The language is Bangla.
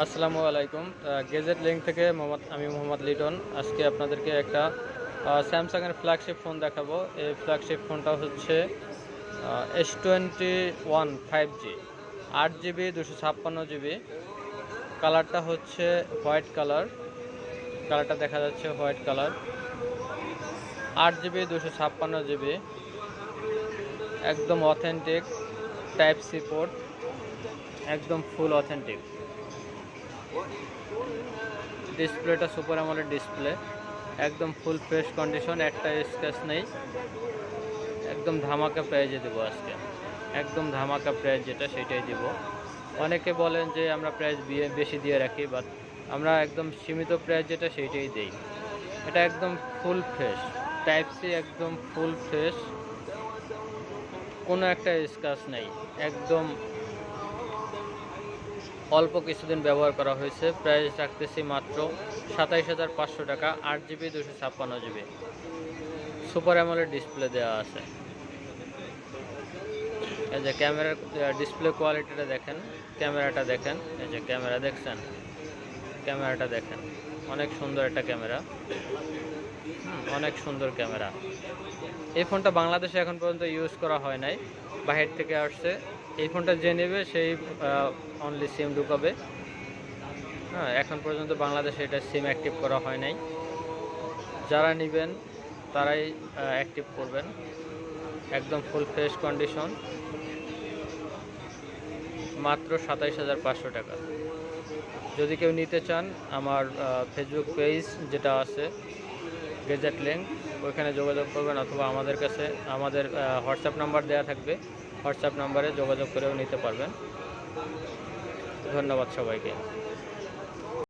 আসসালামু আলাইকুম। গেজেট লিঙ্ক থেকে আমি মোহাম্মদ লিটন। আজকে আপনাদেরকে একটা স্যামসাংয়ের ফ্ল্যাগশিপ ফোন দেখাবো। এই ফ্ল্যাগশিপ ফোনটা হচ্ছে S21 5G, 8GB 256GB। কালারটা হচ্ছে হোয়াইট কালার, কালারটা দেখা যাচ্ছে হোয়াইট কালার। 8GB 256GB, একদম অথেন্টিক টাইপ সি পোর্ট, একদম ফুল অথেন্টিক। ডিসপ্লেটা সুপার অ্যামোলেড ডিসপ্লে, একদম ফুল ফ্রেশ কন্ডিশন, একটা স্ক্র্যাচ নেই। একদম ধামাকা প্রাইজে দেবো আজকে, একদম ধামাকা প্রাইজ যেটা সেটাই দেবো। অনেকে বলেন যে আমরা প্রাইস বেশি দিয়ে রাখি, বাট আমরা একদম সীমিত প্রাইস যেটা সেইটাই দেই। এটা একদম ফুল ফ্রেশ টাইপ সি, একদম ফুল ফ্রেশ, কোনো একটা স্ক্র্যাচ নেই। একদম অল্প কিছুদিন ব্যবহার করা হয়েছে। প্রাইস রাখতেছি মাত্র 27,500 টাকা। 8GB 256GB, super AMOLED display দেওয়া আছে। এই যে ক্যামেরার ডিসপ্লে কোয়ালিটিটা দেখেন, ক্যামেরাটা দেখেন, এই যে ক্যামেরা দেখছেন, ক্যামেরাটা দেখেন, অনেক সুন্দর একটা ক্যামেরা, অনেক সুন্দর ক্যামেরা। এই ফোনটা বাংলাদেশে এখন পর্যন্ত ইউজ করা হয় নাই, বাহির থেকে আসছে। এই ফোনটা যে নেবে সেই অনলি সিম ঢুকাবে। হ্যাঁ, এখন পর্যন্ত বাংলাদেশে এটা সিম অ্যাক্টিভ করা হয় নাই। যারা নেবেন তারাই অ্যাক্টিভ করবেন। একদম ফুল ফ্রেশ কন্ডিশন, মাত্র 27,500 টাকা। যদি কেউ নিতে চান, আমার ফেসবুক পেজ যেটা আছে গেজেট লিঙ্ক, ওইখানে যোগাযোগ করবেন, অথবা আমাদের কাছে আমাদের হোয়াটসঅ্যাপ নাম্বার দেওয়া থাকবে, হোয়াটসঅ্যাপ নাম্বারে যোগাযোগ করেও নিতে পারবেন। ধন্যবাদ সবাইকে।